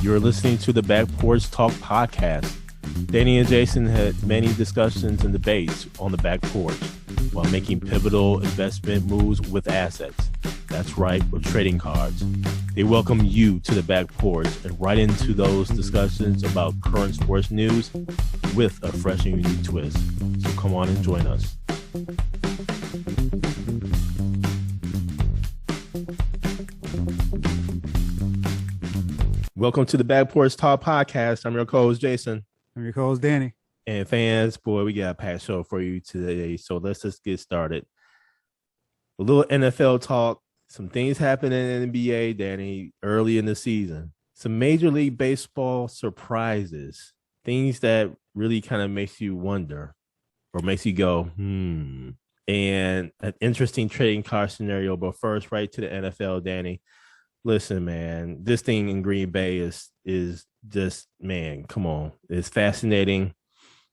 You're listening to the Back Porch Talk podcast. Danny and Jason had many discussions and debates on the back porch while making pivotal investment moves with assets. That's right, with trading cards. They welcome you to the back porch and right into those discussions about current sports news with a fresh and unique twist. So come on and join us. Welcome to the Back Porch Talk podcast. I'm your co-host, Jason. I'm your co-host, Danny. And fans, boy, we got a packed show for you today. So let's just get started. A little NFL talk. Some things happened in the NBA, Danny, early in the season. Some Major League Baseball surprises. Things that really kind of makes you wonder or makes you go, And an interesting trading card scenario. But first, right to the NFL, Danny. Listen, man, this thing in Green Bay is just, man, come on. It's fascinating,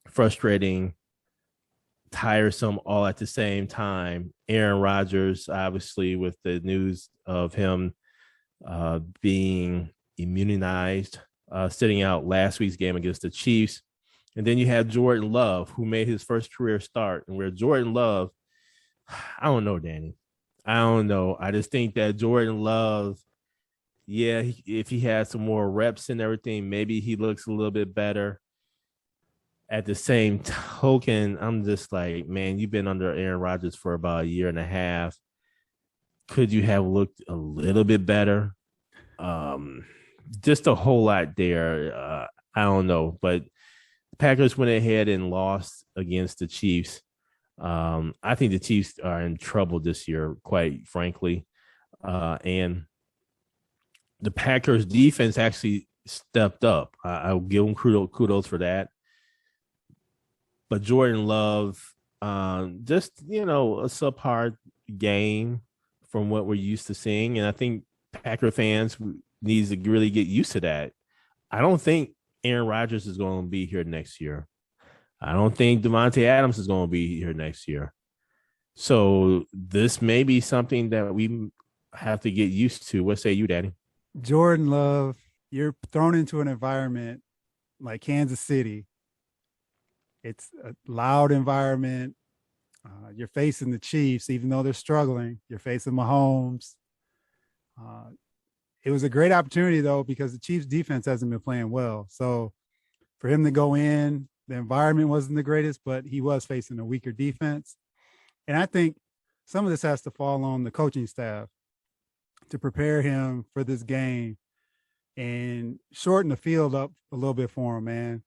frustrating, tiresome all at the same time. Aaron Rodgers, obviously, with the news of him being immunized, sitting out last week's game against the Chiefs. And then you have Jordan Love, who made his first career start. And where Jordan Love, I don't know, Danny. I don't know. I just think that Jordan Love, yeah, if he had some more reps and everything, maybe he looks a little bit better. At the same token, I'm just like, man, you've been under Aaron Rodgers for about a year and a half. Could you have looked a little bit better? Just a whole lot there. I don't know, but the Packers went ahead and lost against the Chiefs. I think the Chiefs are in trouble this year, quite frankly. And the Packers defense actually stepped up. I'll give them kudos for that. But Jordan Love, just, a subpar game from what we're used to seeing. And I think Packer fans needs to really get used to that. I don't think Aaron Rodgers is going to be here next year. I don't think Devontae Adams is going to be here next year. So this may be something that we have to get used to. What say you, Daddy? Jordan Love, you're thrown into an environment like Kansas City. It's a loud environment. You're facing the Chiefs, even though they're struggling. You're facing Mahomes. It was a great opportunity, though, because the Chiefs' defense hasn't been playing well. So for him to go in, the environment wasn't the greatest, but he was facing a weaker defense. And I think some of this has to fall on the coaching staff to prepare him for this game and shorten the field up a little bit for him, man.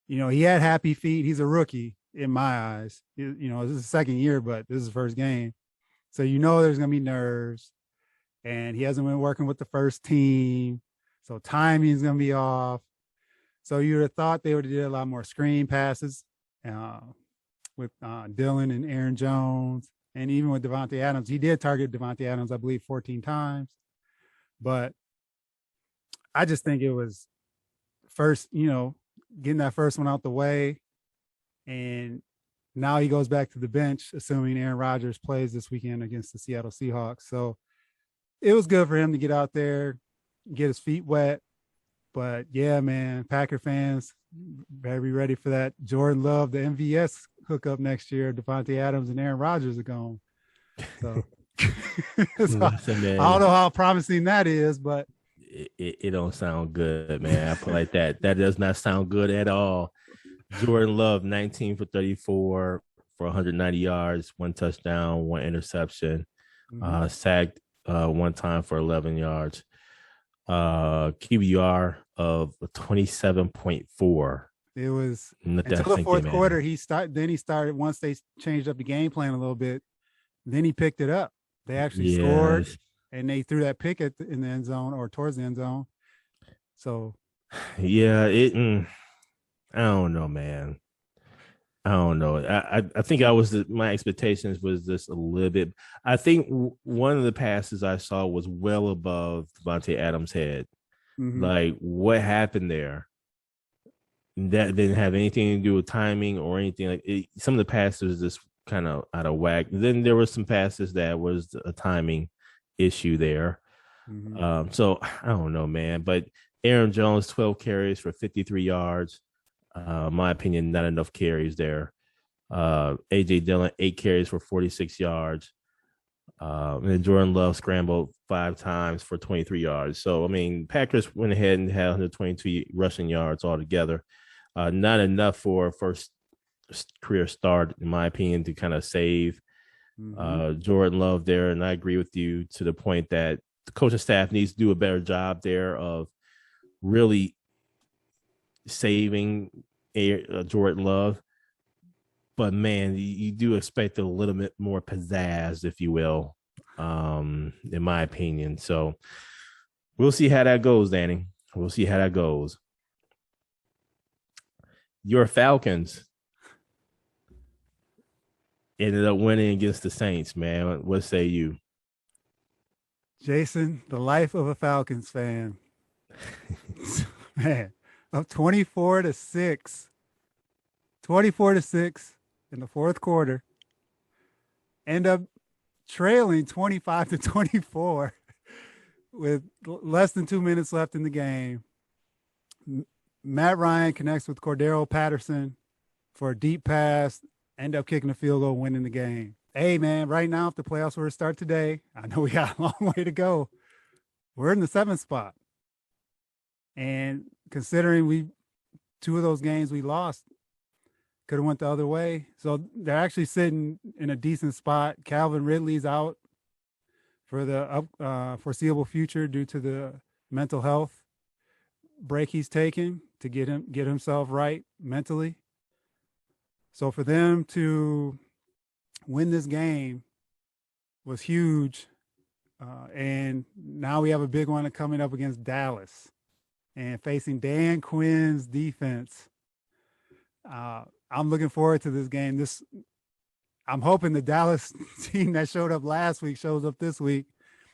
He had happy feet. He's a rookie in my eyes. This is the second year, but this is the first game. So, there's going to be nerves. And he hasn't been working with the first team. So timing is going to be off. So you would have thought they would have did a lot more screen passes with Dylan and Aaron Jones. And even with Devontae Adams, he did target Devontae Adams, I believe, 14 times. But I just think it was first, getting that first one out the way. And now he goes back to the bench, assuming Aaron Rodgers plays this weekend against the Seattle Seahawks. So it was good for him to get out there, get his feet wet. But, yeah, man, Packer fans, better be ready for that Jordan Love, the MVS hookup next year. Devontae Adams and Aaron Rodgers are gone. So, Listen, man, I don't know how promising that is, but it don't sound good, man. I feel like that does not sound good at all. Jordan Love, 19 for 34 for 190 yards, 1 touchdown, 1 interception, sacked one time for 11 yards. QBR of 27.4. It was until the fourth quarter. Then he started once they changed up the game plan a little bit. Then he picked it up. They actually scored, and they threw that pick in the end zone or towards the end zone. So, yeah, I don't know, man. I don't know. I think my expectations was just a little bit. I think one of the passes I saw was well above Devontae Adams' head. Mm-hmm. Like, what happened there? That didn't have anything to do with timing or anything. Like some of the passes just kind of out of whack. Then there were some passes that was a timing issue there. Mm-hmm. So I don't know, man. But Aaron Jones, 12 carries for 53 yards. My opinion, not enough carries there. AJ Dillon, 8 carries for 46 yards. And Jordan Love scrambled 5 times for 23 yards. So, I mean, Packers went ahead and had 122 rushing yards altogether. Not enough for a first career start, in my opinion, to kind of save Jordan Love there. And I agree with you to the point that the coaching staff needs to do a better job there of really saving Jordan Love. But man, you do expect a little bit more pizzazz, if you will, in my opinion. So we'll see how that goes, Danny. We'll see how that goes. Your Falcons ended up winning against the Saints, man. What say you? Jason, the life of a Falcons fan. Man, up 24-6. 24-6 in the fourth quarter. End up trailing 25-24 with less than 2 minutes left in the game. Matt Ryan connects with Cordero Patterson for a deep pass, end up kicking a field goal, winning the game. Hey, man, right now, if the playoffs were to start today, I know we got a long way to go. We're in the 7th spot. And considering two of those games we lost could have went the other way. So they're actually sitting in a decent spot. Calvin Ridley's out for the foreseeable future due to the mental health break he's taking to get himself right mentally. So for them to win this game was huge. And now we have a big one coming up against Dallas and facing Dan Quinn's defense. I'm looking forward to this game. I'm hoping the Dallas team that showed up last week shows up this week.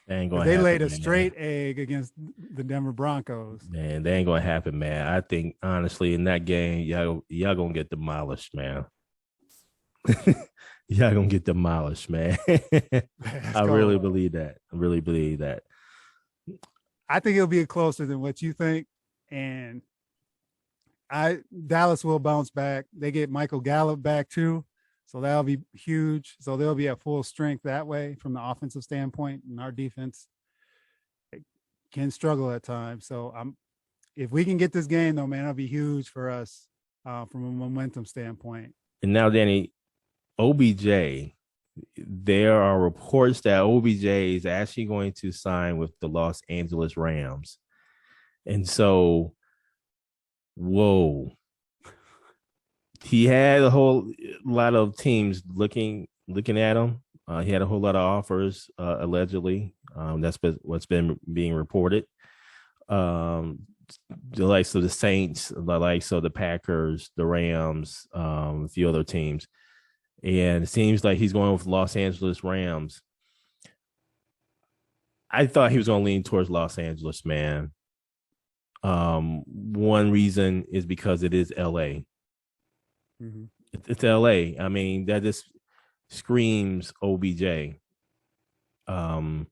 They laid a straight egg against the Denver Broncos. Man, they ain't gonna happen, man. I think honestly in that game, y'all gonna get demolished, man. Y'all gonna get demolished, man. I really believe that. I think it'll be closer than what you think, and Dallas will bounce back. They get Michael Gallup back too. So that'll be huge. So they'll be at full strength that way from the offensive standpoint, and our defense can struggle at times. So if we can get this game, though, man, it'll be huge for us from a momentum standpoint. And now, Danny, OBJ, there are reports that OBJ is actually going to sign with the Los Angeles Rams. And so, whoa. He had a whole lot of teams looking at him. He had a whole lot of offers, allegedly. That's what's been being reported. The likes of the Saints, the likes of the Packers, the Rams, a few other teams. And it seems like he's going with Los Angeles Rams. I thought he was going to lean towards Los Angeles, man. One reason is because it is LA. Mm-hmm. It's LA. I mean, that just screams OBJ. And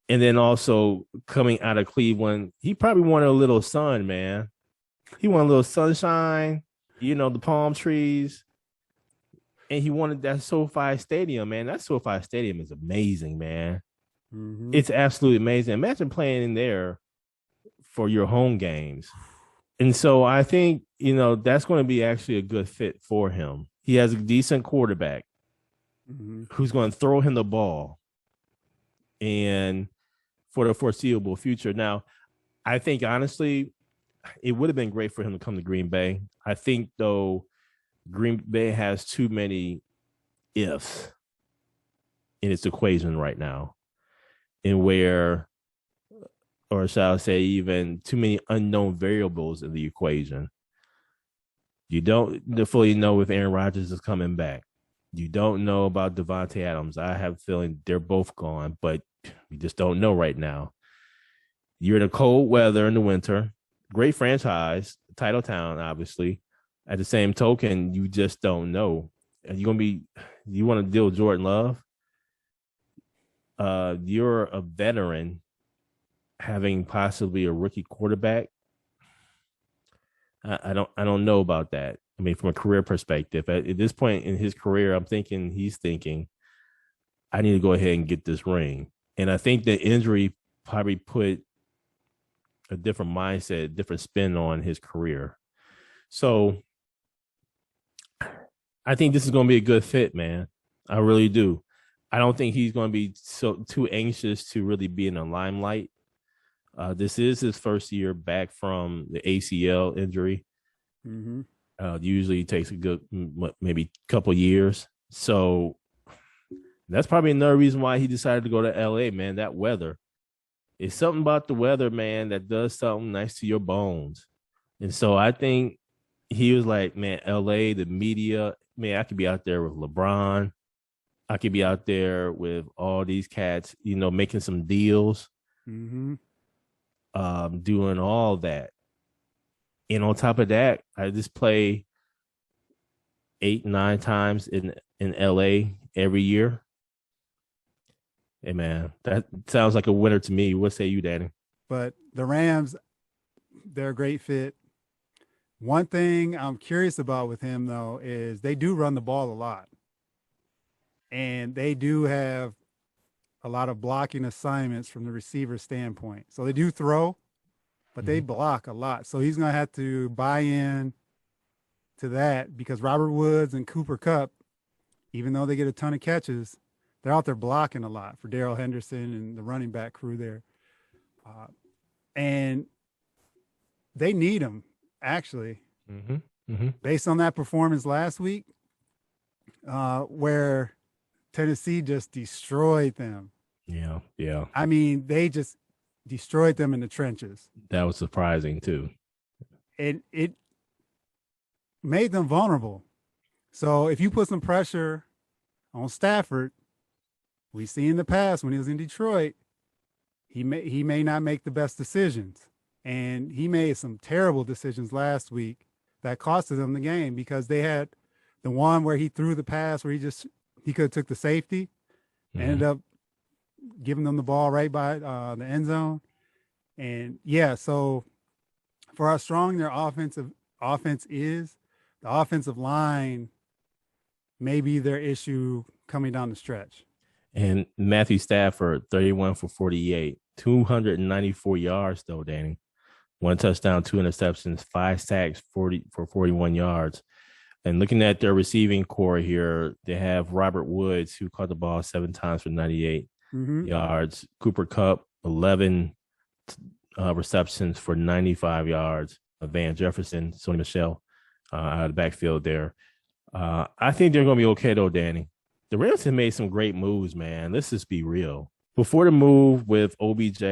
then also coming out of Cleveland, he probably wanted a little sun, man. He wanted a little sunshine, the palm trees. And he wanted that SoFi Stadium, man. That SoFi Stadium is amazing, man. Mm-hmm. It's absolutely amazing. Imagine playing in there for your home games. And so I think, that's going to be actually a good fit for him. He has a decent quarterback who's going to throw him the ball and for the foreseeable future. Now, I think, honestly, it would have been great for him to come to Green Bay. I think, though, Green Bay has too many ifs in its equation right now, or shall I say, even too many unknown variables in the equation. You don't fully know if Aaron Rodgers is coming back. You don't know about Devontae Adams. I have a feeling they're both gone, but you just don't know right now. You're in a cold weather in the winter. Great franchise, title town, obviously. At the same token, you just don't know. And you want to deal with Jordan Love? You're a veteran having possibly a rookie quarterback. I don't know about that. I mean, from a career perspective, at this point in his career, he's thinking, I need to go ahead and get this ring. And I think the injury probably put a different mindset, different spin on his career. So I think this is going to be a good fit, man. I really do. I don't think he's going to be so too anxious to really be in the limelight. This is his first year back from the ACL injury. Mm-hmm. Usually takes a good maybe couple years. So that's probably another reason why he decided to go to LA, man. That weather. It's something about the weather, man, that does something nice to your bones. And so I think he was like, man, LA, the media, man, I could be out there with LeBron. I could be out there with all these cats, making some deals, Mm-hmm. doing all that. And on top of that, I just play 8-9 times in LA every year. Hey, man, that sounds like a winner to me. What say you, Danny? But the Rams, they're a great fit. One thing I'm curious about with him, though, is they do run the ball a lot. And they do have a lot of blocking assignments from the receiver standpoint. So they do throw, but they block a lot. So he's going to have to buy in to that because Robert Woods and Cooper Kupp, even though they get a ton of catches, they're out there blocking a lot for Darrell Henderson and the running back crew there. And they need him, actually. Mm-hmm. Mm-hmm. Based on that performance last week, where Tennessee just destroyed them. Yeah, yeah. I mean, they just destroyed them in the trenches. That was surprising, too. It made them vulnerable. So if you put some pressure on Stafford, we see in the past when he was in Detroit, he may not make the best decisions. And he made some terrible decisions last week that costed them the game because they had the one where he threw the pass where he could have took the safety, ended up giving them the ball right by the end zone. And yeah, so for how strong their offense is, the offensive line may be their issue coming down the stretch. And Matthew Stafford, 31 for 48, 294 yards though, Danny. 1 touchdown, 2 interceptions, 5 sacks, 41 yards. And looking at their receiving core here, they have Robert Woods, who caught the ball 7 times for 98 yards. Cooper Kupp, 11 receptions for 95 yards. Van Jefferson, Sony Michel out of the backfield there. I think they're going to be okay, though, Danny. The Rams have made some great moves, man. Let's just be real. Before the move with OBJ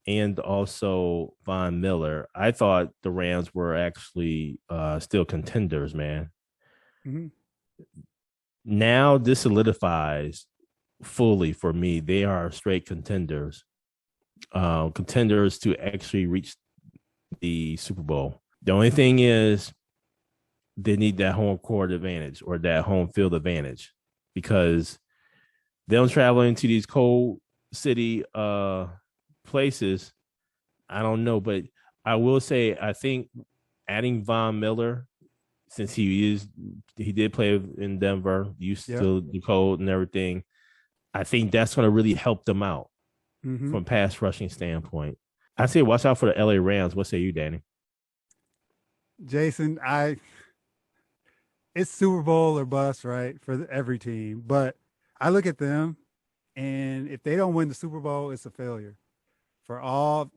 and also Von Miller, I thought the Rams were actually still contenders, man. Mm-hmm. Now this solidifies fully for me. They are straight contenders, contenders to actually reach the Super Bowl. The only thing is they need that home court advantage or that home field advantage because them traveling to these cold city places, I don't know, but I will say I think adding Von Miller, since he did play in Denver, used to the cold and everything, I think that's going to really help them out from a pass rushing standpoint. I say watch out for the LA Rams. What say you, Danny? Jason, it's Super Bowl or bust, right, for every team. But I look at them, and if they don't win the Super Bowl, it's a failure.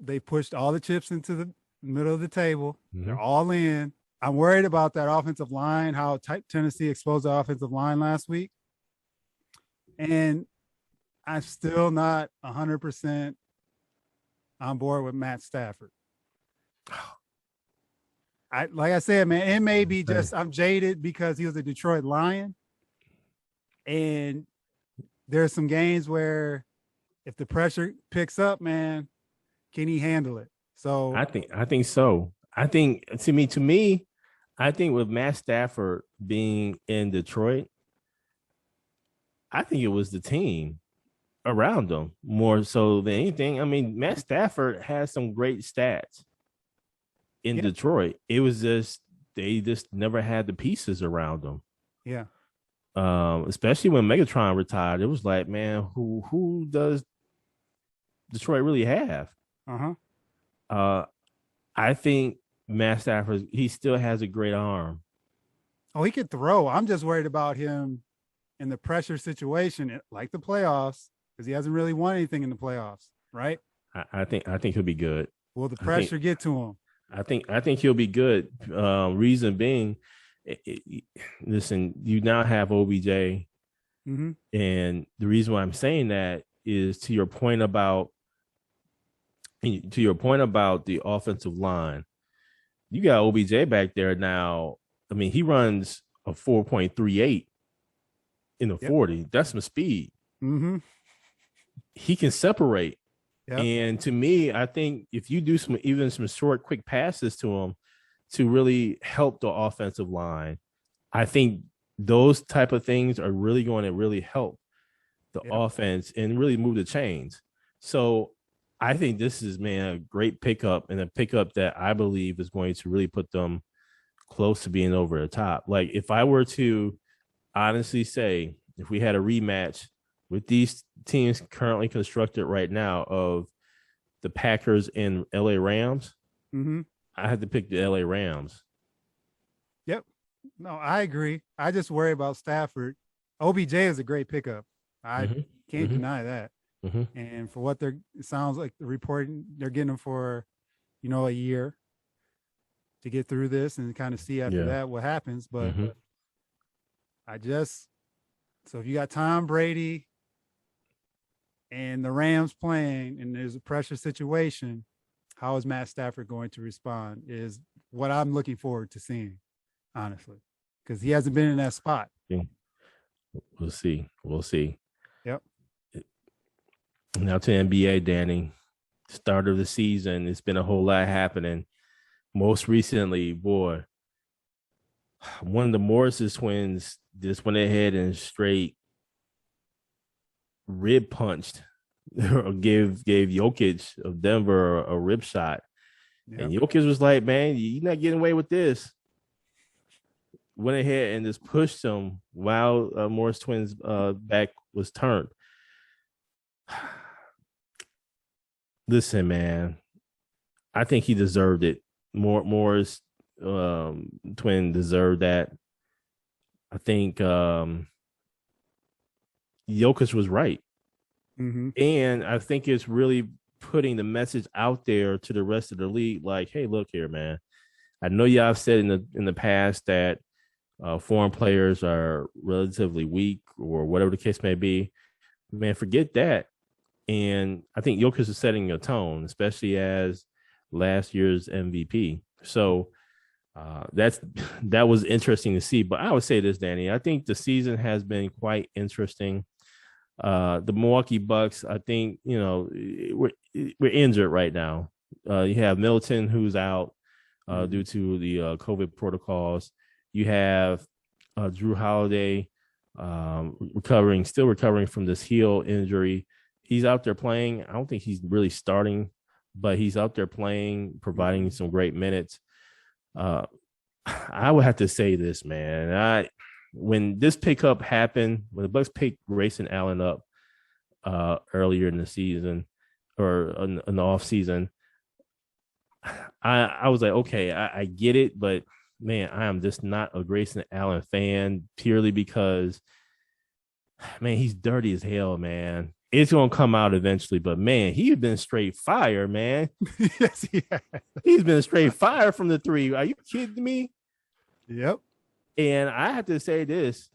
They pushed all the chips into the middle of the table. They're all in. I'm worried about that offensive line, how Tennessee exposed the offensive line last week. And I'm still not 100% on board with Matt Stafford. Like I said, man, it may be just I'm jaded because he was a Detroit Lion. And there's some games where if the pressure picks up, man, can he handle it? So I think so. I think to me, I think with Matt Stafford being in Detroit, I think it was the team. around him more so than anything. I mean, Matt Stafford has some great stats in Yeah. Detroit. It was just they just never had the pieces around them. Yeah. Especially when Megatron retired, it was like, man, who does Detroit really have? Uh-huh. Uh, I think Matt Stafford, he still has a great arm. Oh, he could throw. I'm just worried about him in the pressure situation, like the playoffs, because he hasn't really won anything in the playoffs, right? I think he'll be good. Will the I think pressure get to him? I think he'll be good. Reason being, listen, you now have OBJ, Mm-hmm. and the reason why I'm saying that is to your point about the offensive line. You got OBJ back there now. I mean, he runs a 4.38 in the Yep. 40. That's some speed. Mm-hmm. He can separate. Yep. And to me, I think if you do some short, quick passes to him to really help the offensive line, I think those type of things are really going to really help the Yep. offense and really move the chains. So I think this is, man, a great pickup, and a pickup that I believe is going to really put them close to being over the top. Like, if I were to honestly say, if we had a rematch with these teams currently constructed right now of the Packers and LA Rams, Mm-hmm. I had to pick the LA Rams. Yep. No, I agree. I just worry about Stafford. OBJ is a great pickup. I Mm-hmm. can't Mm-hmm. deny that. Mm-hmm. And for what it sounds like the reporting, they're getting him for, a year to get through this and kind of see after Yeah. that what happens. But Mm-hmm. so if you got Tom Brady and the Rams playing and there's a pressure situation, how is Matt Stafford going to respond is what I'm looking forward to seeing, honestly, because he hasn't been in that spot. Yeah. We'll see. We'll see. Yep. Now to NBA, Danny. Start of the season, it's been a whole lot happening. Most recently, boy, one of the Morris twins just went ahead and straight rib punched or gave Jokic of Denver a rib shot. Yep. And Jokic was like, man, you're not getting away with this. Went ahead and just pushed him while Morris twins back was turned. Listen, man, I think he deserved it. Morris twin deserved that. I think Jokic was right. Mm-hmm. And I think it's really putting the message out there to the rest of the league, like, hey, look here, man. I know y'all have said in the past that foreign players are relatively weak or whatever the case may be. Man, forget that. And I think Jokic is setting a tone, especially as last year's MVP. So that was interesting to see. But I would say this, Danny. I think the season has been quite interesting. The Milwaukee Bucks, I think, we're injured right now. You have Middleton, who's out due to the COVID protocols. You have Drew Holiday still recovering from this heel injury. He's out there playing. I don't think he's really starting, but he's out there playing, providing some great minutes. I would have to say this, man. When this pickup happened, when the Bucks picked Grayson Allen up earlier in the season or in the off season, I was like, okay, I get it, but man, I am just not a Grayson Allen fan purely because, man, he's dirty as hell, man. It's gonna come out eventually, but man, he's been straight fire, man. Yes, he has. He's been straight fire from the three. Are you kidding me? Yep. And I have to say this,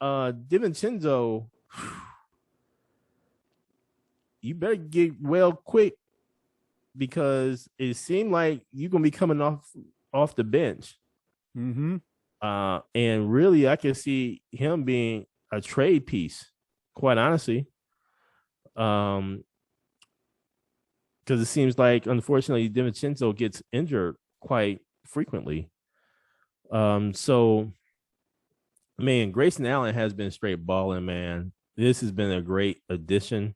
DiVincenzo, you better get well quick because it seemed like you're gonna be coming off the bench. Mm-hmm. And really, I can see him being a trade piece, quite honestly. Because it seems like, unfortunately, DiVincenzo gets injured quite frequently. So, man, Grayson Allen has been straight balling, man. This has been a great addition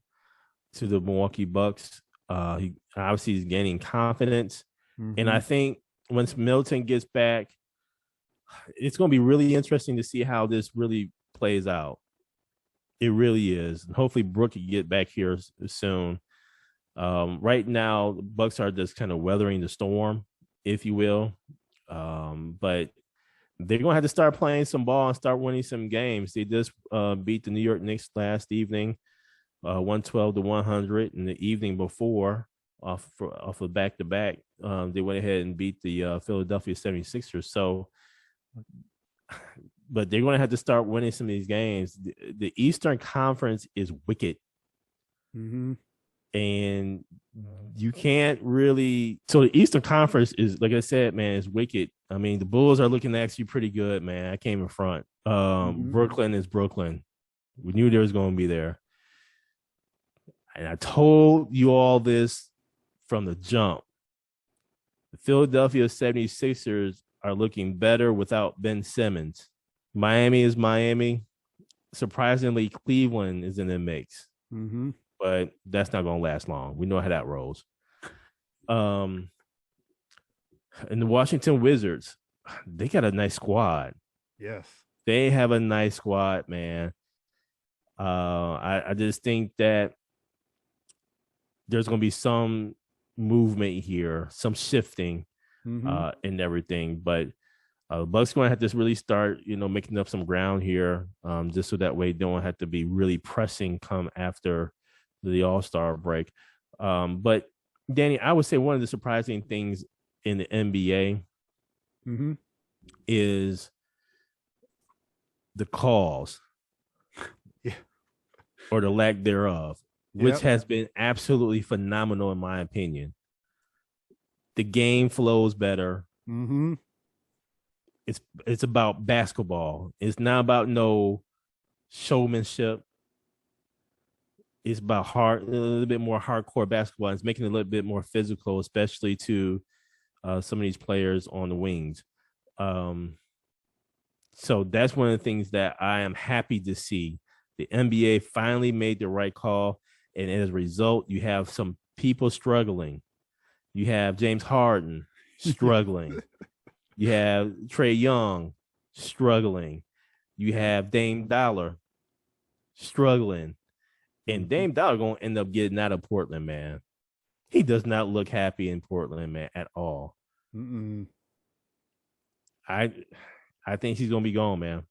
to the Milwaukee Bucks. He obviously is gaining confidence, and I think once Milton gets back, it's going to be really interesting to see how this really plays out. It really is. Hopefully, Brooke can get back here soon. Right now, the Bucks are just kind of weathering the storm, if you will. But they're going to have to start playing some ball and start winning some games. They just beat the New York Knicks last evening, 112-100. And the evening before, off of back-to-back, they went ahead and beat the Philadelphia 76ers. So, but they're going to have to start winning some of these games. The Eastern Conference is wicked. And you can't really. So the Eastern Conference is, like I said, man, is wicked. I mean, the Bulls are looking actually pretty good, man. I came in front. Brooklyn is Brooklyn. We knew they was going to be there. And I told you all this from the jump. The Philadelphia 76ers are looking better without Ben Simmons. Miami is Miami. Surprisingly, Cleveland is in the mix. But that's not going to last long. We know how that rolls. And the Washington Wizards, they got a nice squad. Yes. They have a nice squad, man. I just think that there's going to be some movement here, some shifting and everything. But the Bucks going to have to really start, making up some ground here, just so that way they don't have to be really pressing come after the All-Star break. But Danny, I would say one of the surprising things in the NBA is the calls or the lack thereof, which has been absolutely phenomenal in my opinion. The game flows better. It's about basketball. It's not about no showmanship. It's about a little bit more hardcore basketball. It's making it a little bit more physical, especially to some of these players on the wings. So that's one of the things that I am happy to see. The NBA finally made the right call, and as a result, you have some people struggling. You have James Harden struggling. You have Trae Young struggling. You have Dame Dollar struggling. And Dame Dollar going to end up getting out of Portland, man. He does not look happy in Portland, man, at all. I think he's going to be gone, man.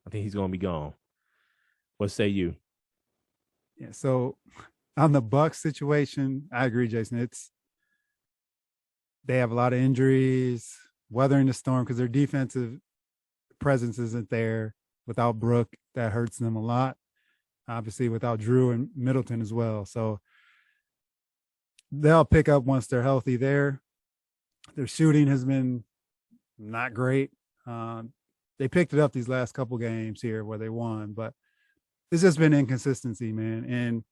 I think he's going to be gone. What say you? Yeah, so on the Bucks situation, I agree, Jason. They have a lot of injuries, weathering the storm because their defensive presence isn't there. Without Brooke, that hurts them a lot. Obviously, without Drew and Middleton as well. So they'll pick up once they're healthy there. Their shooting has been not great. They picked it up these last couple games here where they won, but it's just been inconsistency, man. And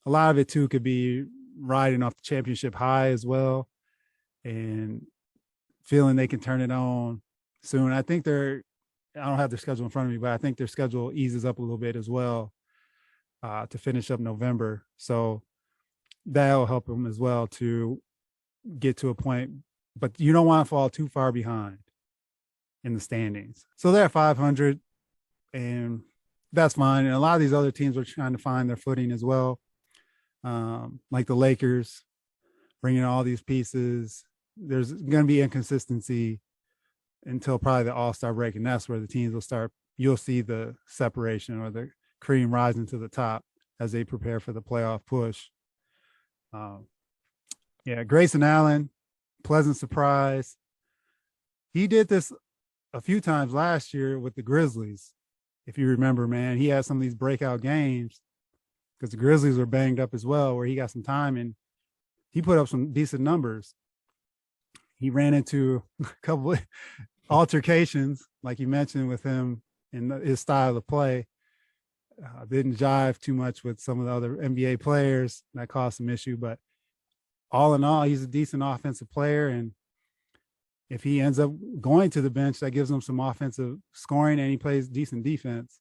a lot of it, too, could be riding off the championship high as well and feeling they can turn it on soon. I think I don't have their schedule in front of me, but I think their schedule eases up a little bit as well. To finish up November. So that'll help them as well to get to a point, but you don't want to fall too far behind in the standings. So they're at 500 and that's fine. And a lot of these other teams are trying to find their footing as well. Like the Lakers bringing all these pieces. There's going to be inconsistency until probably the All-Star break. And that's where the teams will start. You'll see the separation or the cream rising to the top as they prepare for the playoff push. Grayson Allen, pleasant surprise. He did this a few times last year with the Grizzlies. If you remember, man, he had some of these breakout games because the Grizzlies were banged up as well, where he got some time and he put up some decent numbers. He ran into a couple of altercations, like you mentioned, with him and his style of play. Didn't jive too much with some of the other NBA players. That caused some issue, but all in all, he's a decent offensive player. And if he ends up going to the bench, that gives him some offensive scoring and he plays decent defense.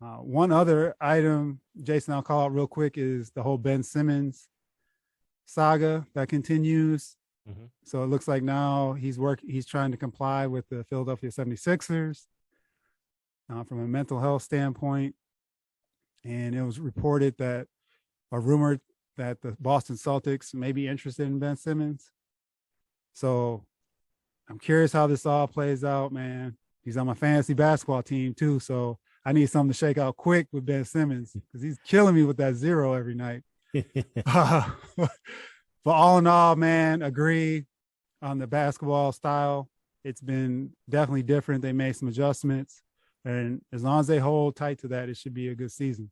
One other item, Jason, I'll call out real quick, is the whole Ben Simmons saga that continues. Mm-hmm. So it looks like now he's trying to comply with the Philadelphia 76ers from a mental health standpoint. And it was reported that, or rumored that the Boston Celtics may be interested in Ben Simmons. So I'm curious how this all plays out, man. He's on my fantasy basketball team too. So I need something to shake out quick with Ben Simmons because he's killing me with that 0 every night. But all in all, man, agree on the basketball style. It's been definitely different. They made some adjustments. And as long as they hold tight to that, it should be a good season.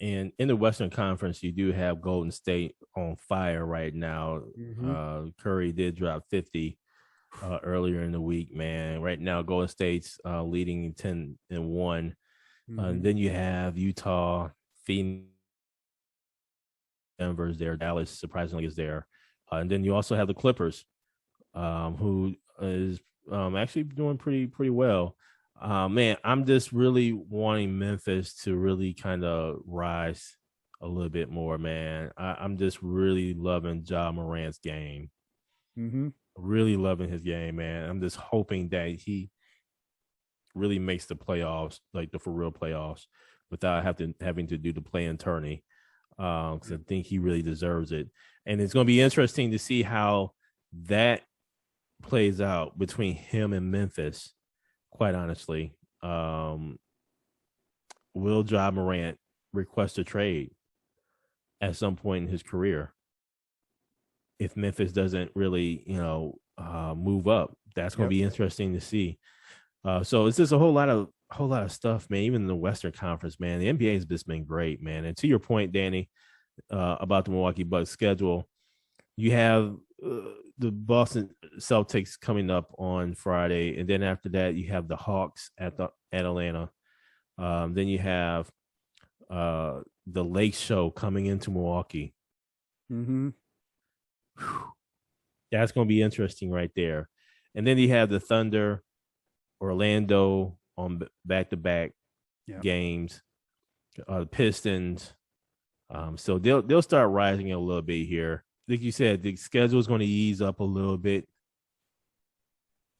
And in the Western Conference, you do have Golden State on fire right now. Mm-hmm. Curry did drop 50 earlier in the week, man. Right now, Golden State's leading 10-1. Mm-hmm. And then you have Utah, Phoenix, Denver's there. Dallas, surprisingly, is there. And then you also have the Clippers, who is actually doing pretty well. Man, I'm just really wanting Memphis to really kind of rise a little bit more, man. I'm just really loving Ja Morant's game. Mm-hmm. Really loving his game, man. I'm just hoping that he really makes the playoffs, like the for real playoffs, without having to do the play-in tourney. Because I think he really deserves it. And it's going to be interesting to see how that plays out between him and Memphis, quite honestly. Will Ja Morant request a trade at some point in his career if Memphis doesn't really, move up? That's going to be interesting to see. So it's just a whole lot of stuff, man. Even in the Western Conference, man, the NBA has just been great, man. And to your point, Danny, about the Milwaukee Bucks schedule, you have the Boston Celtics coming up on Friday, and then after that, you have the Hawks at Atlanta. Then you have the Lake Show coming into Milwaukee. Mm-hmm. That's going to be interesting right there. And then you have the Thunder, Orlando on back-to-back games, the Pistons. So they'll start rising a little bit here. Like you said, the schedule is going to ease up a little bit.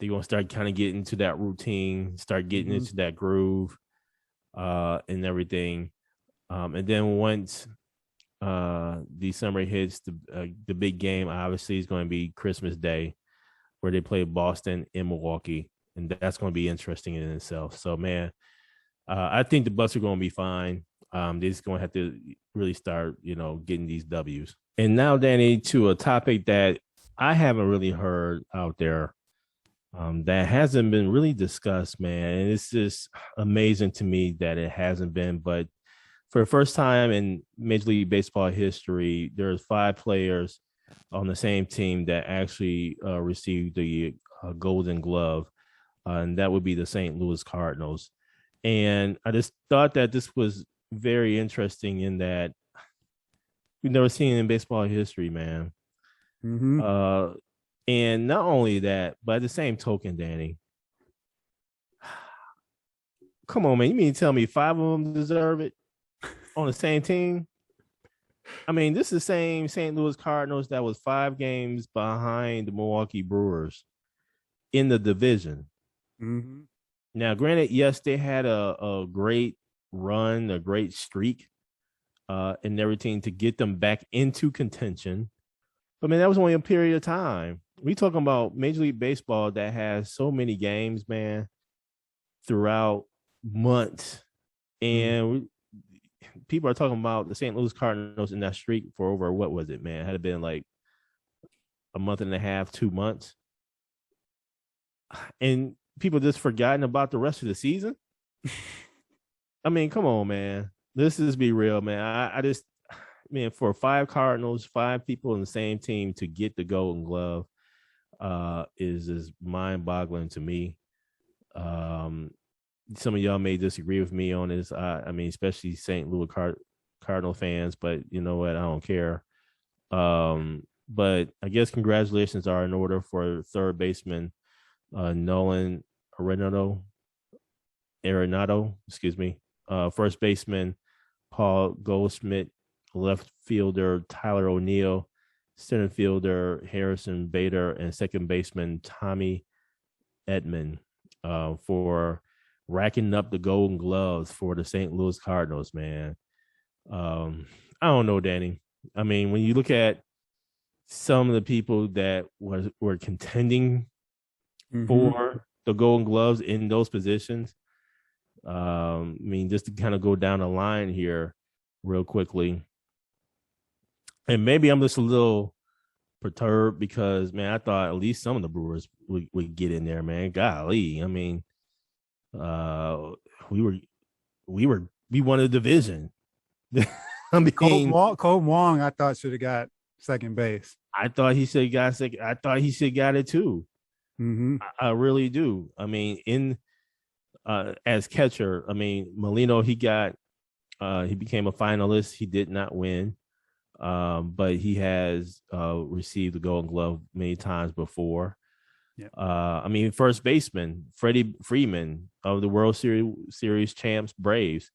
They're going to start kind of getting into that routine, start getting into that groove and everything. And then once December hits, the big game obviously is going to be Christmas Day, where they play Boston in Milwaukee. And that's going to be interesting in itself. So, man, I think the Bucks are going to be fine. They're just going to have to really start, getting these W's. And now, Danny, to a topic that I haven't really heard out there that hasn't been really discussed, man. And it's just amazing to me that it hasn't been. But for the first time in Major League Baseball history, there's 5 players on the same team that actually received the Golden Glove. And that would be the St. Louis Cardinals. And I just thought that this was very interesting in that we've never seen it in baseball history, man. Mm-hmm. And not only that, but at the same token, Danny, come on, man. You mean to tell me 5 of them deserve it on the same team? I mean, this is the same St. Louis Cardinals that was 5 games behind the Milwaukee Brewers in the division. Mm-hmm. Now, granted, yes, they had a great run, a great streak, and everything to get them back into contention. But, man, that was only a period of time. We talking about Major League Baseball that has so many games, man, throughout months. And people are talking about the St. Louis Cardinals in that streak for over, what was it, man? It had been like a month and a half, 2 months. And people just forgotten about the rest of the season. I mean, come on, man. Let's just be real, man. I just, man, for 5 Cardinals, 5 people in the same team to get the Golden Glove is mind-boggling to me. Some of y'all may disagree with me on this. I mean, especially St. Louis Cardinal fans, but you know what? I don't care. But I guess congratulations are in order for third baseman Nolan Arenado, excuse me. first baseman Paul Goldschmidt, left fielder Tyler O'Neill, center fielder Harrison Bader, and second baseman Tommy Edman for racking up the Golden Gloves for the St. Louis Cardinals, man. I don't know, Danny. I mean, when you look at some of the people that were contending for the Golden Gloves in those positions, I mean, just to kind of go down the line here real quickly, and maybe I'm just a little perturbed because, man, I thought at least some of the Brewers would get in there, man. Golly, I mean, we won a division. I mean, Cole Wong, I thought should have got second base. I thought he should have got second. I thought he should have got it too. I really do. I mean, as catcher, I mean, Molino, he became a finalist. He did not win, but he has received the Golden Glove many times before. Yeah. I mean, first baseman Freddie Freeman of the World Series champs Braves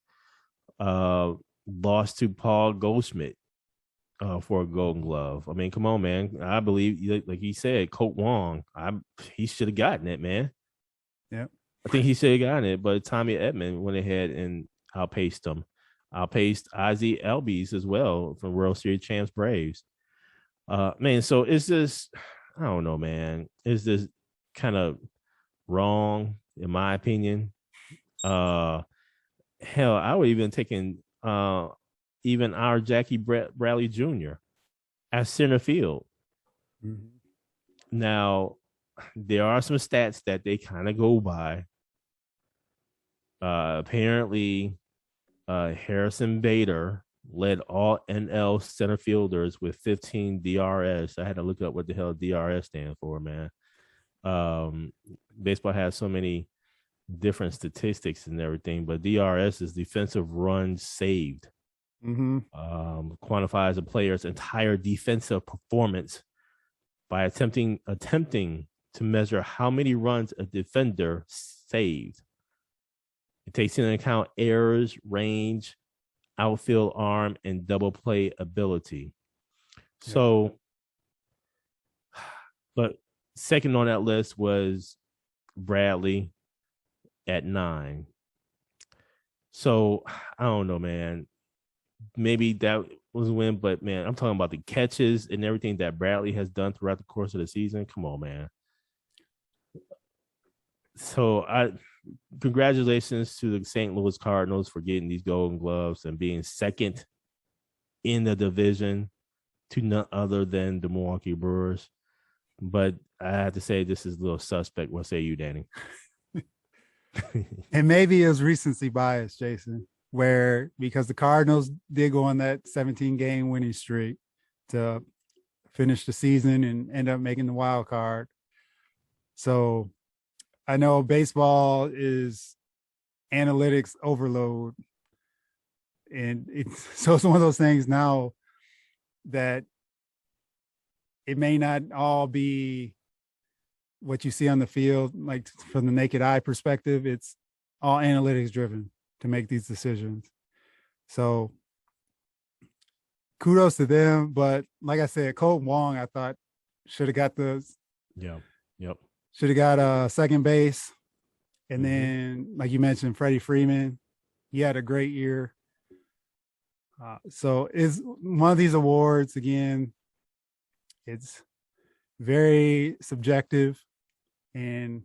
lost to Paul Goldschmidt for a Golden Glove. I mean, come on, man. I believe, like he said, Colt Wong, he should have gotten it, man. Yeah. I think he should have gotten it, but Tommy Edman went ahead and outpaced him. Outpaced Ozzie Albies as well from World Series champs Braves. Man, so it's just, I don't know, man. It's just kind of wrong, in my opinion. Hell, I would even taken even our Jackie Bradley Jr. at center field. Now, there are some stats that they kind of go by. Apparently, Harrison Bader led all NL center fielders with 15 DRS. I had to look up what the hell DRS stands for, man. Baseball has so many different statistics and everything, but DRS is defensive runs saved. Quantifies a player's entire defensive performance by attempting to measure how many runs a defender saved. It takes into account errors, range, outfield arm, and double play ability. So, but second on that list was Bradley at 9. So I don't know, man. Maybe that was a win, but man, I'm talking about the catches and everything that Bradley has done throughout the course of the season. Come on, man. So congratulations to the St. Louis Cardinals for getting these Golden Gloves and being second in the division to none other than the Milwaukee Brewers. But I have to say, this is a little suspect. What say you, Danny? And maybe it was recency bias, Jason, where because the Cardinals did go on that 17-game winning streak to finish the season and end up making the wild card. So I know baseball is analytics overload. And it's one of those things now that it may not all be what you see on the field, like from the naked eye perspective. It's all analytics driven to make these decisions. So kudos to them. But like I said, Colt Wong, I thought should have got should have got second base. And then, like you mentioned, Freddie Freeman, he had a great year. So it's one of these awards, again, it's very subjective, and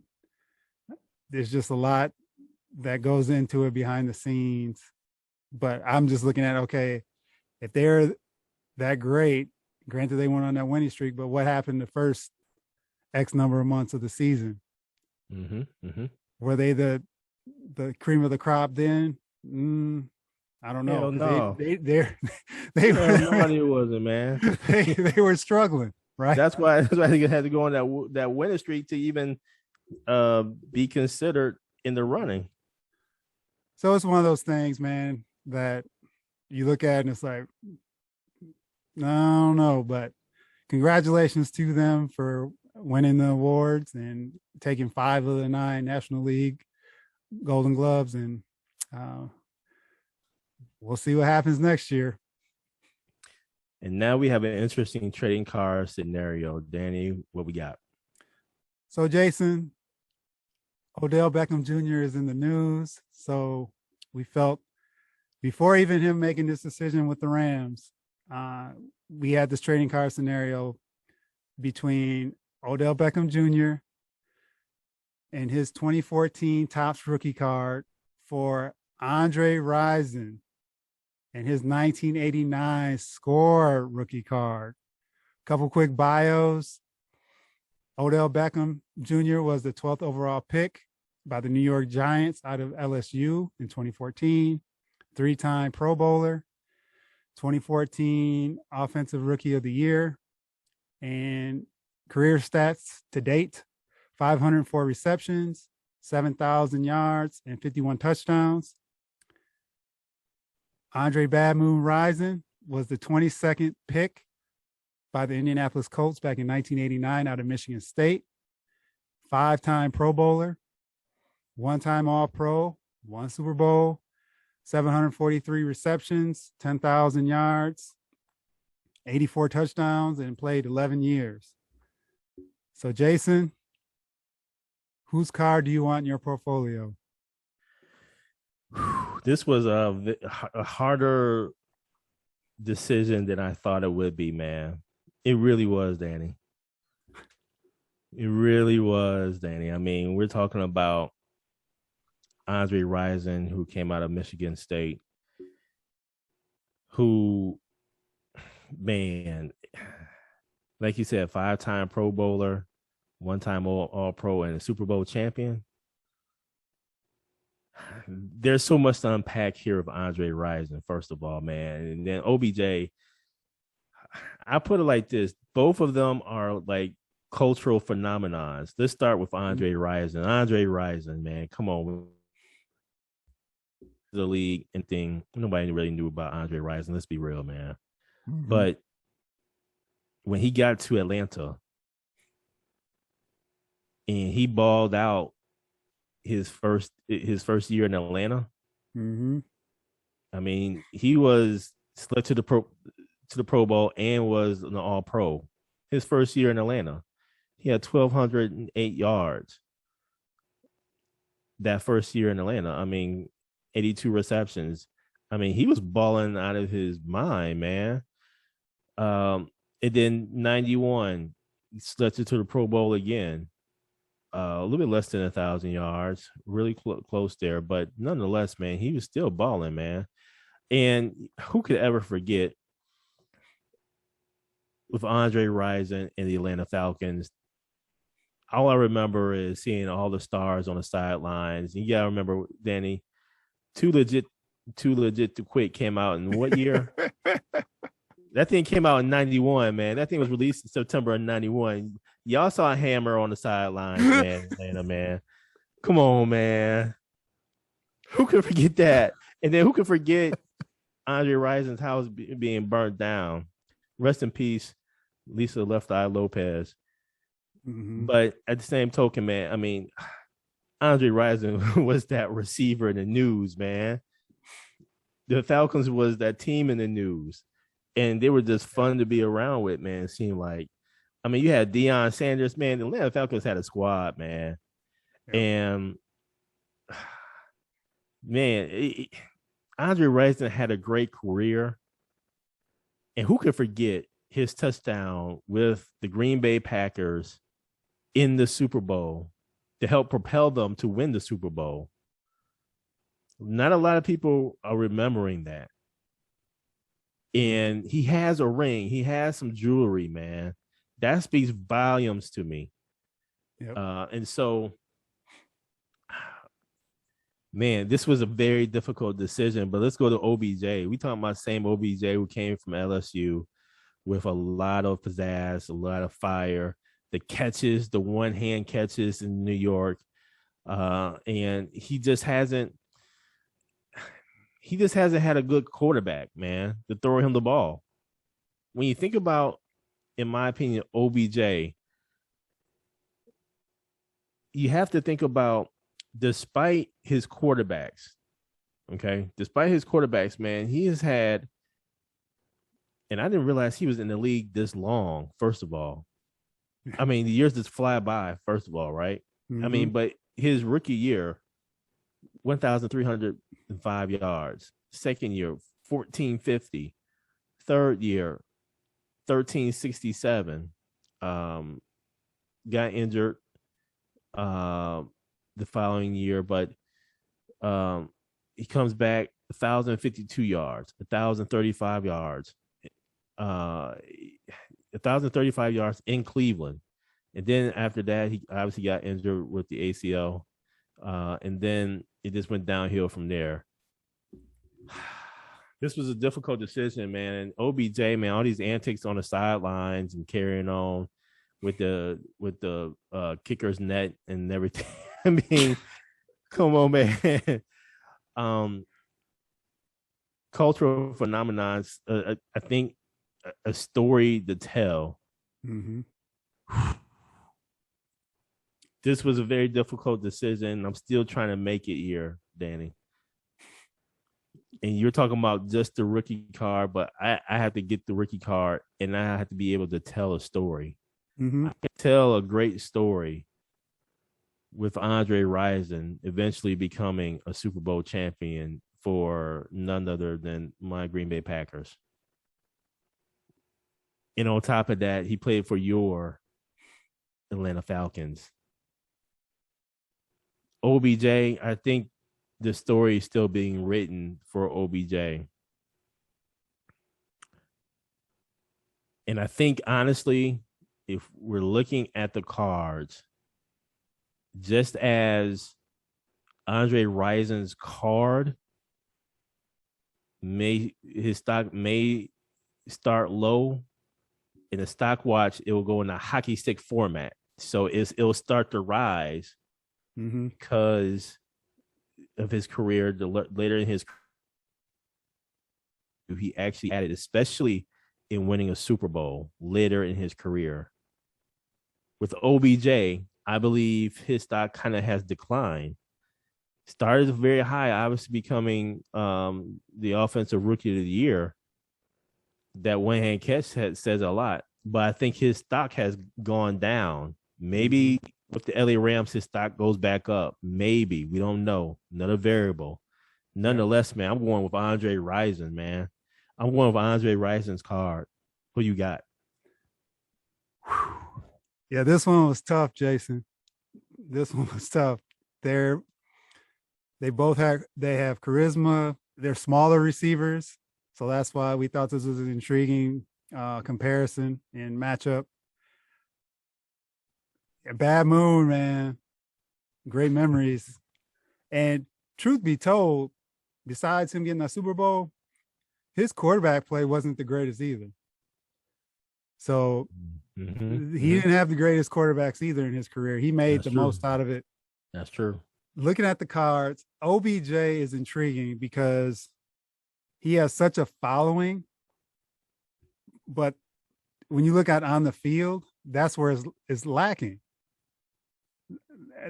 there's just a lot that goes into it behind the scenes. But I'm just looking at, okay, if they're that great, granted they went on that winning streak, but what happened the first X number of months of the season? Were they the cream of the crop then? I don't know. No. They were, nobody wasn't, man. they were struggling, right? That's why they had to go on that winning streak to even be considered in the running. So it's one of those things, man, that you look at and it's like, I don't know, but congratulations to them for winning the awards and taking 5 of the 9 National League Golden Gloves. And we'll see what happens next year. And now we have an interesting trading card scenario. Danny, what we got? So, Jason, Odell Beckham Jr. is in the news. So we felt before even him making this decision with the Rams, we had this trading card scenario between Odell Beckham Jr. and his 2014 Topps rookie card for Andre Rison and his 1989 Score rookie card. Couple quick bios. Odell Beckham Jr. was the 12th overall pick by the New York Giants out of LSU in 2014, three-time Pro Bowler, 2014 Offensive Rookie of the Year, and career stats to date, 504 receptions, 7,000 yards, and 51 touchdowns. Andre Bad Moon Rison was the 22nd pick by the Indianapolis Colts back in 1989 out of Michigan State. Five-time Pro Bowler, one-time All-Pro, one Super Bowl, 743 receptions, 10,000 yards, 84 touchdowns, and played 11 years. So, Jason, whose card do you want in your portfolio? This was a harder decision than I thought it would be, man. It really was, Danny. It really was, Danny. I mean, we're talking about Andre Rison, who came out of Michigan State, who, man, like you said, five-time Pro Bowler, one-time All-Pro, and a Super Bowl champion. There's so much to unpack here of Andre Rison, first of all, man. And then OBJ, I put it like this. Both of them are like cultural phenomenons. Let's start with Andre Rison. Andre Rison, man, come on. The league and thing, nobody really knew about Andre Rison. Let's be real, man. Mm-hmm. But when he got to Atlanta and he balled out his first year in Atlanta, mm-hmm. I mean, he was selected to the Pro Bowl and was an All-Pro. His first year in Atlanta, he had 1,208 yards. That first year in Atlanta, I mean, 82 receptions. I mean, he was balling out of his mind, man. And then 91, he selected to the Pro Bowl again. A little bit less than 1,000 yards, really close there. But nonetheless, man, he was still balling, man. And who could ever forget with Andre Rison and the Atlanta Falcons, all I remember is seeing all the stars on the sidelines. You got to remember, Danny, Too Legit to Quit came out in what year? That thing came out in 91, man. That thing was released in September of 91. Y'all saw a hammer on the sidelines, man. Atlanta, man. Come on, man. Who could forget that? And then who could forget Andre Rison's house being burnt down? Rest in peace, Lisa Left Eye Lopez. Mm-hmm. But at the same token, man, I mean, Andre Rison was that receiver in the news, man. The Falcons was that team in the news. And they were just fun to be around with, man. It seemed like, I mean, you had Deion Sanders, man. The Atlanta Falcons had a squad, man. Yeah. And, man, Andre Rison had a great career. And who could forget his touchdown with the Green Bay Packers in the Super Bowl to help propel them to win the Super Bowl? Not a lot of people are remembering that. And he has a ring. He has some jewelry, man. That speaks volumes to me. Yep. And so, man, this was a very difficult decision. But let's go to OBJ. We talking about same OBJ who came from LSU with a lot of pizzazz, a lot of fire. The catches, the one-hand catches in New York. And he just hasn't had a good quarterback, man, to throw him the ball. When you think about, in my opinion, OBJ, you have to think about, despite his quarterbacks, Okay. Despite his quarterbacks, man, he has had, and I didn't realize he was in the league this long, first of all. I mean, the years just fly by, first of all, right? I Mm-hmm. mean, but his rookie year, 1,305 yards. Second year, 1,450. Third year, 1,367. Got injured the following year, but he comes back 1,052 yards, 1,035 yards, 1,035 yards in Cleveland. And then after that, he obviously got injured with the ACL. And then it just went downhill from there. This was a difficult decision, man. And OBJ, man, all these antics on the sidelines and carrying on with the kicker's net and everything. I mean, come on, man. Cultural phenomenon. I think a story to tell. Mm-hmm. This was a very difficult decision. I'm still trying to make it here, Danny. And you're talking about just the rookie card, but I have to get the rookie card and I have to be able to tell a story. Mm-hmm. I can tell a great story with Andre Rison eventually becoming a Super Bowl champion for none other than my Green Bay Packers. And on top of that, he played for your Atlanta Falcons. OBJ, I think the story is still being written for OBJ. And I think, honestly, if we're looking at the cards, just as Andre Rison's card his stock may start low in a stock watch, it will go in a hockey stick format. So it'll start to rise because of his career. Later in his career, he actually added, especially in winning a Super Bowl later in his career. With OBJ, I believe his stock kind of has declined. Started very high, obviously becoming the offensive rookie of the year. That one-hand catch says a lot, but I think his stock has gone down. Maybe with the LA Rams, his stock goes back up. Maybe. We don't know. Another variable. Nonetheless, man, I'm going with Andre Rison, man. I'm going with Andre Rison's card. Who you got? Yeah, this one was tough, Jason. This one was tough. They have charisma. They're smaller receivers, so that's why we thought this was an intriguing comparison and matchup. A bad moon, man. Great memories. And truth be told, besides him getting a Super Bowl, his quarterback play wasn't the greatest either. So he didn't have the greatest quarterbacks either in his career. He made the most out of it. That's true. Looking at the cards, OBJ is intriguing because he has such a following. But when you look at on the field, that's where it's lacking.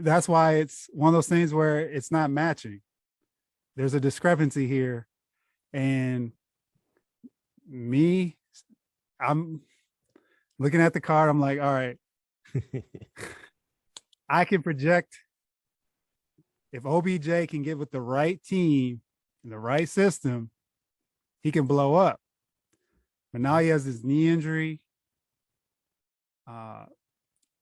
That's why it's one of those things where it's not matching. There's a discrepancy here. And I'm looking at the card. I'm like, all right, I can project if OBJ can get with the right team and the right system, he can blow up. But now he has this knee injury.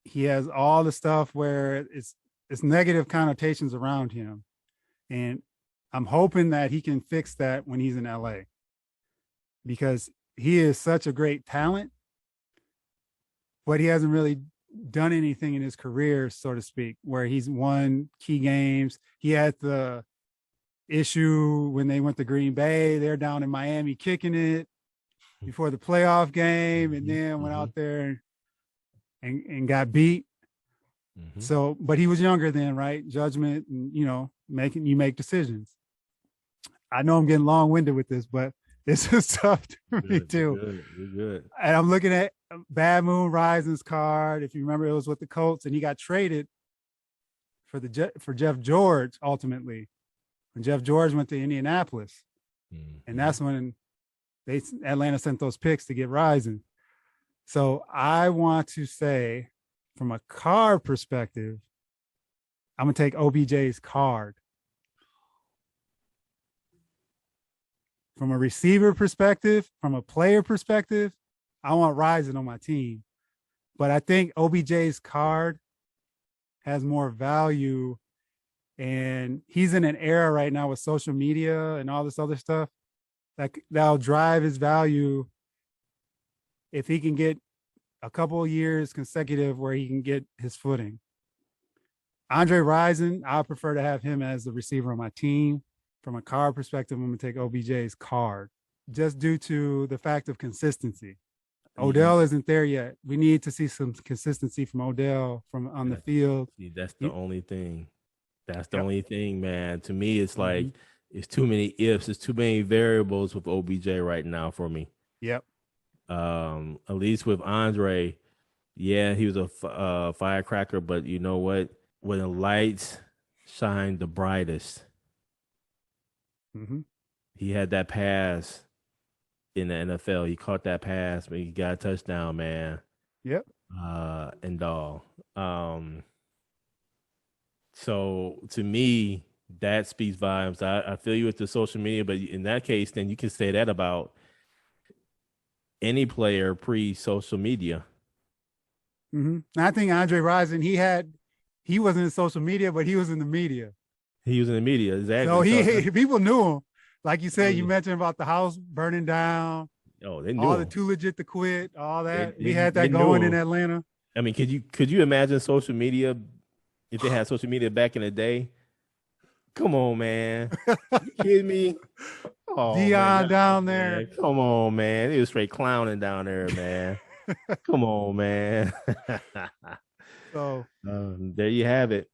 He has all the stuff where it's negative connotations around him. And I'm hoping that he can fix that when he's in LA, because he is such a great talent, but he hasn't really done anything in his career, so to speak, where he's won key games. He had the issue when they went to Green Bay. They're down in Miami kicking it before the playoff game, and then went out there and got beat. So, but he was younger then, right? Judgment and, you make decisions. I know I'm getting long-winded with this, but this is tough for me too. You're good. And I'm looking at Bad Moon Rison's card. If you remember, it was with the Colts, and he got traded for Jeff George ultimately. when Jeff George went to Indianapolis. And that's when Atlanta sent those picks to get Rison. So I want to say, from a card perspective, I'm going to take OBJ's card. From a receiver perspective, from a player perspective, I want Rison on my team. But I think OBJ's card has more value. And he's in an era right now with social media and all this other stuff that'll drive his value if he can get a couple of years consecutive where he can get his footing. Andre Rison, I prefer to have him as the receiver on my team. From a card perspective, I'm going to take OBJ's card just due to the fact of consistency. Odell isn't there yet. We need to see some consistency from Odell on the field. See, that's the only thing. That's the only thing, man. To me, it's like it's too many ifs. It's too many variables with OBJ right now for me. Yep. At least with Andre, yeah, he was a firecracker, but you know what? When the lights shine the brightest, he had that pass in the NFL. He caught that pass, but he got a touchdown, man. Yep. And all. So to me, that speaks volumes. I feel you with the social media, but in that case, then you can say that about any player pre-social media. I think Andre Rison, he wasn't in social media, but he was in the media. He was in the media, exactly. So people knew him. Like you said, you mentioned about the house burning down. Oh, they knew all him. The Too Legit to Quit, all that. We had that going in Atlanta. I mean, could you imagine social media if they had social media back in the day? Come on, man. You kidding me? Oh, Dion down there. Man. Come on, man. He was straight clowning down there, man. Come on, man. So there you have it.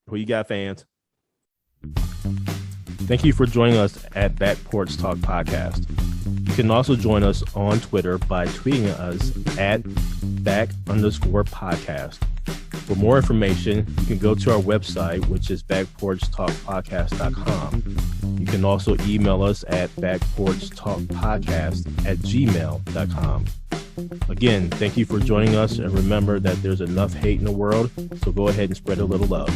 Who you got, fans? Thank you for joining us at Back Porch Talk Podcast. You can also join us on Twitter by tweeting us at @back_podcast. For more information, you can go to our website, which is backporchtalkpodcast.com. You can also email us at backporchtalkpodcast@gmail.com. Again, thank you for joining us, and remember that there's enough hate in the world, so go ahead and spread a little love.